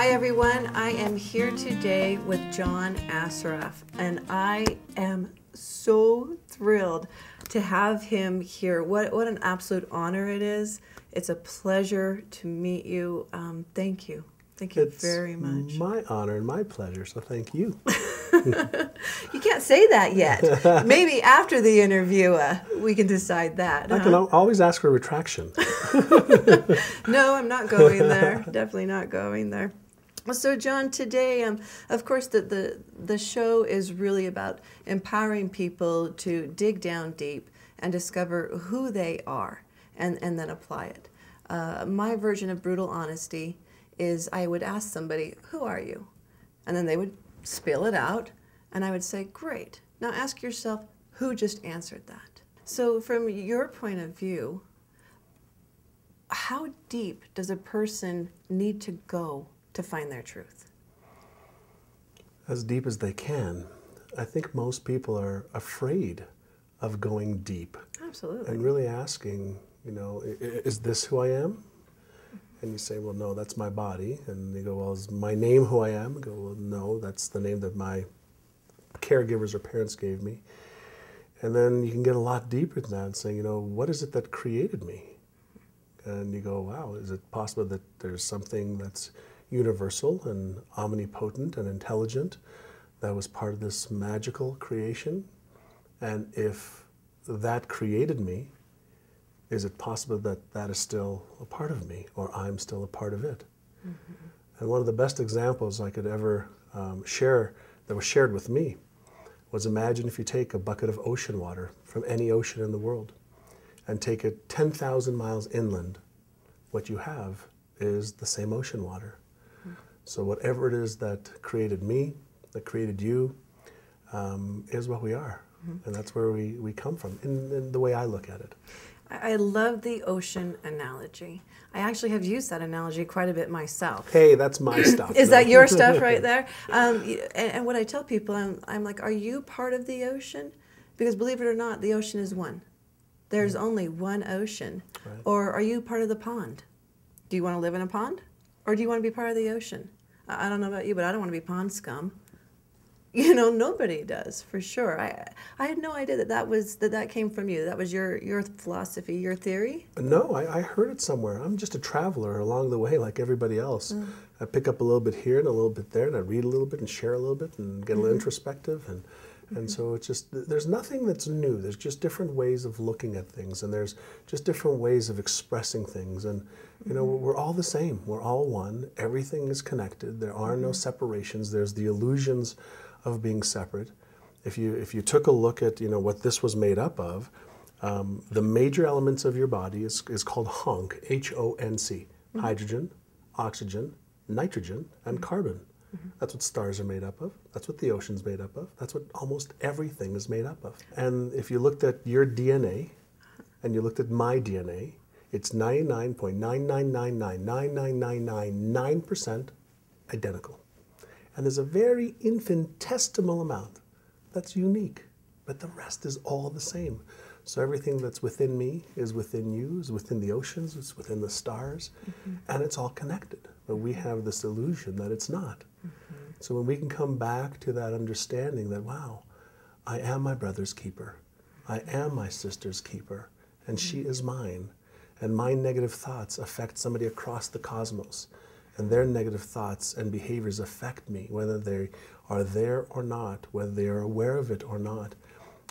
Hi everyone, I am here today with John Assaraff, and I am so thrilled to have him here. What an absolute honor it is. It's a pleasure to meet you. Thank you. Thank you very much. It's my honor and my pleasure, so thank you. You can't say that yet. Maybe after the interview we can decide that. I can always ask for a retraction. No, I'm not going there. Definitely not going there. So John, today, of course, the show is really about empowering people to dig down deep and discover who they are and then apply it. My version of brutal honesty is I would ask somebody, who are you? And then they would spill it out, and I would say, great. Now ask yourself, who just answered that? So from your point of view, how deep does a person need to go to find their truth? As deep as they can. I think most people are afraid of going deep. Absolutely. And really asking, you know, is this who I am? And you say, well, no, that's my body. And you go, well, is my name who I am? You go, well, no, that's the name that my caregivers or parents gave me. And then you can get a lot deeper than that and say, you know, what is it that created me? And you go, wow, is it possible that there's something that's universal and omnipotent and intelligent that was part of this magical creation? And if that created me, is it possible that that is still a part of me, or I'm still a part of it? Mm-hmm. And one of the best examples I could ever share, that was shared with me, was imagine if you take a bucket of ocean water from any ocean in the world and take it 10,000 miles inland. What you have is the same ocean water. Mm-hmm. So whatever it is that created me, that created you, is what we are. Mm-hmm. And that's where we come from, in the way I look at it. I love the ocean analogy. I actually have used that analogy quite a bit myself. Hey, that's my stuff. Is that your stuff right there? And what I tell people, I'm like, are you part of the ocean? Because believe it or not, the ocean is one. There's only one ocean. Right. Or are you part of the pond? Do you want to live in a pond? Or do you want to be part of the ocean? I don't know about you, but I don't want to be pond scum. You know, nobody does, for sure. I had no idea that came from you. That was your philosophy, your theory? No, I heard it somewhere. I'm just a traveler along the way like everybody else. Mm. I pick up a little bit here and a little bit there, and I read a little bit and share a little bit and get a little introspective. And so it's just, there's nothing that's new. There's just different ways of looking at things, and there's just different ways of expressing things. And, you know, we're all the same. We're all one. Everything is connected. There are no separations. There's the illusions of being separate. If you took a look at, you know, what this was made up of, the major elements of your body is called HONC, H-O-N-C, hydrogen, oxygen, nitrogen, and carbon. That's what stars are made up of. That's what the ocean's made up of. That's what almost everything is made up of. And if you looked at your DNA and you looked at my DNA, it's 99.999999999% identical. And there's a very infinitesimal amount that's unique, but the rest is all the same. So everything that's within me is within you, is within the oceans, it's within the stars, and it's all connected. But we have this illusion that it's not. So when we can come back to that understanding that, wow, I am my brother's keeper, I am my sister's keeper, and she is mine, and my negative thoughts affect somebody across the cosmos. And their negative thoughts and behaviors affect me, whether they are there or not, whether they are aware of it or not.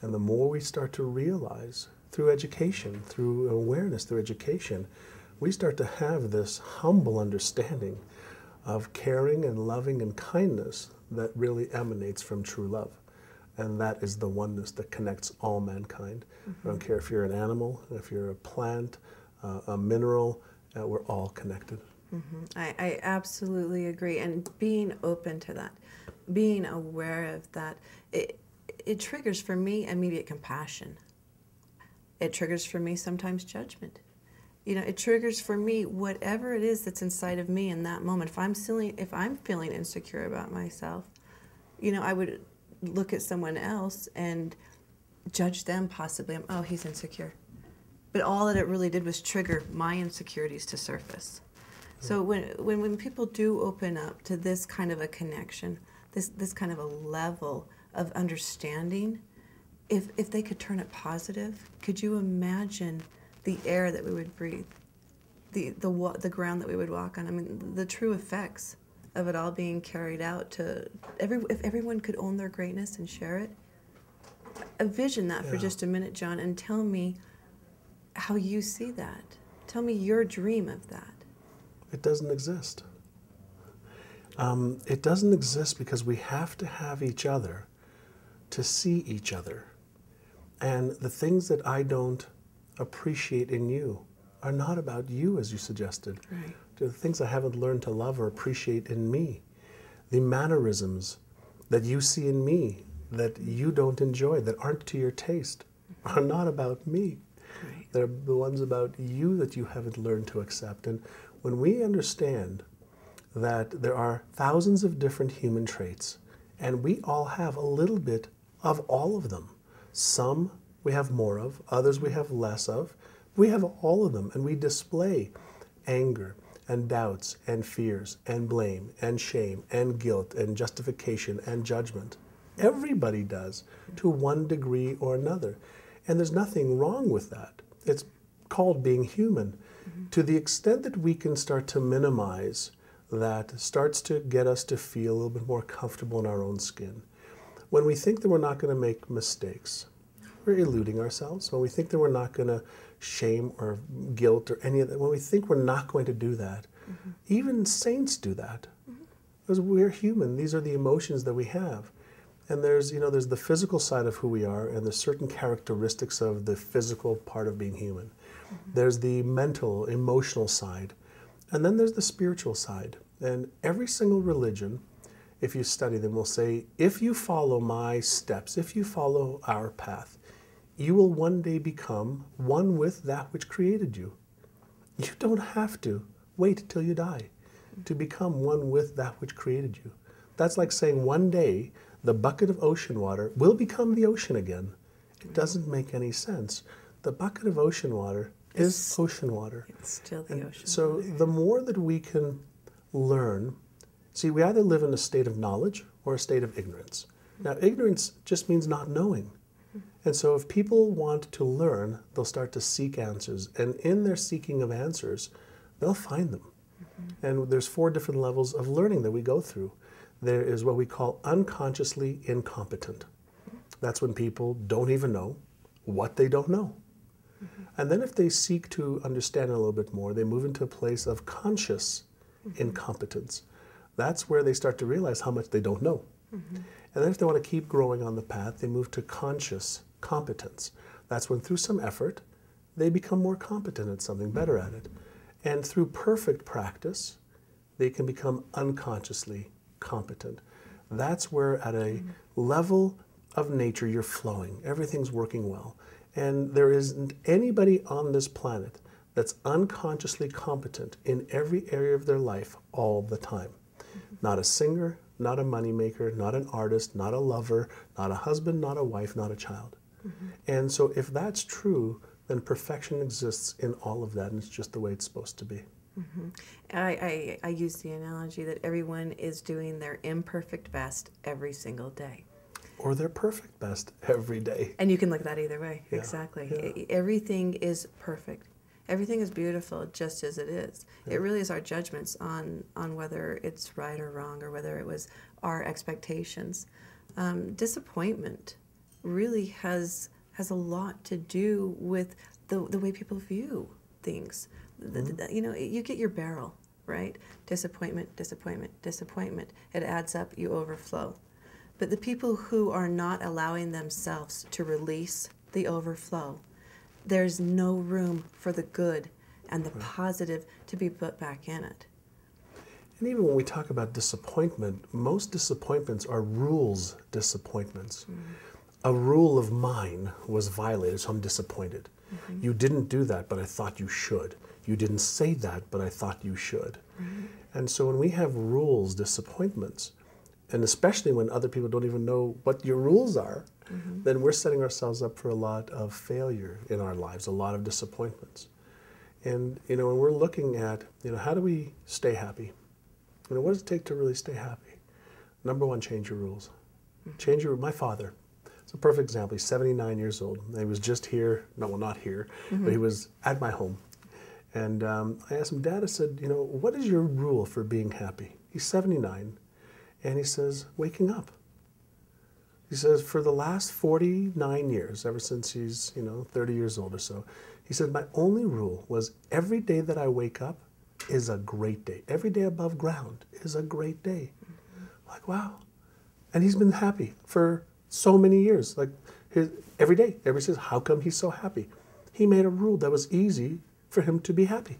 And the more we start to realize through education, through awareness, through education, we start to have this humble understanding of caring and loving and kindness that really emanates from true love. And that is the oneness that connects all mankind. I don't care if you're an animal, if you're a plant, a mineral, we're all connected. I absolutely agree, and being open to that, being aware of that, it triggers for me immediate compassion. It triggers for me sometimes judgment. You know, it triggers for me whatever it is that's inside of me in that moment. If I'm feeling insecure about myself, you know, I would look at someone else and judge them possibly. Oh, he's insecure. But all that it really did was trigger my insecurities to surface. So when people do open up to this kind of a connection, this kind of a level of understanding, if they could turn it positive, could you imagine the air that we would breathe, the ground that we would walk on? I mean, the true effects of it all being carried out to if everyone could own their greatness and share it. Envision that for just a minute, John, and tell me how you see that. Tell me your dream of that. It doesn't exist. It doesn't exist because we have to have each other to see each other. And the things that I don't appreciate in you are not about you, as you suggested. Right. They're the things I haven't learned to love or appreciate in me. The mannerisms that you see in me that you don't enjoy, that aren't to your taste, are not about me. Right. They're the ones about you that you haven't learned to accept. And when we understand that there are thousands of different human traits, and we all have a little bit of all of them. Some we have more of, others we have less of. We have all of them, and we display anger and doubts and fears and blame and shame and guilt and justification and judgment. Everybody does, to one degree or another. And there's nothing wrong with that. It's called being human. To the extent that we can start to minimize that, starts to get us to feel a little bit more comfortable in our own skin. When we think that we're not going to make mistakes, we're eluding ourselves. When we think that we're not going to shame or guilt or any of that, when we think we're not going to do that, even saints do that. Because we're human. These are the emotions that we have. And there's the physical side of who we are, and there's certain characteristics of the physical part of being human. There's the mental, emotional side. And then there's the spiritual side. And every single religion, if you study them, will say, if you follow my steps, if you follow our path, you will one day become one with that which created you. You don't have to wait till you die to become one with that which created you. That's like saying one day the bucket of ocean water will become the ocean again. It doesn't make any sense. The bucket of ocean water is ocean water. It's still the ocean. So the more that we can learn, see, we either live in a state of knowledge or a state of ignorance. Now, ignorance just means not knowing. And so if people want to learn, they'll start to seek answers. And in their seeking of answers, they'll find them. And there's 4 different levels of learning that we go through. There is what we call unconsciously incompetent. That's when people don't even know what they don't know. And then if they seek to understand it a little bit more, they move into a place of conscious incompetence. That's where they start to realize how much they don't know. And then if they want to keep growing on the path, they move to conscious competence. That's when through some effort, they become more competent at something, better at it. And through perfect practice, they can become unconsciously competent. That's where at a level of nature you're flowing. Everything's working well. And there isn't anybody on this planet that's unconsciously competent in every area of their life all the time. Not a singer, not a moneymaker, not an artist, not a lover, not a husband, not a wife, not a child. And so if that's true, then perfection exists in all of that, and it's just the way it's supposed to be. I use the analogy that everyone is doing their imperfect best every single day. Or their perfect best every day. And you can look at that either way. Yeah. Exactly. Yeah. Everything is perfect. Everything is beautiful just as it is. Yeah. It really is our judgments on whether it's right or wrong, or whether it was our expectations. Disappointment really has a lot to do with the way people view things. You get your barrel, right? Disappointment, disappointment, disappointment. It adds up, you overflow. But the people who are not allowing themselves to release the overflow, there's no room for the good and the positive to be put back in it. And even when we talk about disappointment, most disappointments are rules disappointments. A rule of mine was violated, so I'm disappointed. You didn't do that, but I thought you should. You didn't say that, but I thought you should. And so when we have rules disappointments, and especially when other people don't even know what your rules are, then we're setting ourselves up for a lot of failure in our lives, a lot of disappointments. And, you know, when we're looking at, you know, how do we stay happy? You know, what does it take to really stay happy? Number one, change your rules. Change your, my father, it's a perfect example. He's 79 years old. He was just here, no, well, not here, but he was at my home. And I asked him, Dad, I said, you know, what is your rule for being happy? He's 79. And he says, waking up. He says, for the last 49 years, ever since he's, you know, 30 years old or so, he said, my only rule was every day that I wake up is a great day. Every day above ground is a great day. Like, wow. And he's been happy for so many years. Like, every day, everybody says, how come he's so happy? He made a rule that was easy for him to be happy.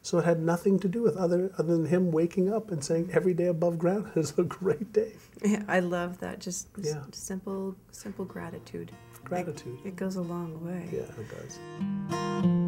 So it had nothing to do with other than him waking up and saying every day above ground is a great day. Yeah, I love that. Just simple gratitude. Gratitude. It goes a long way. Yeah, it does.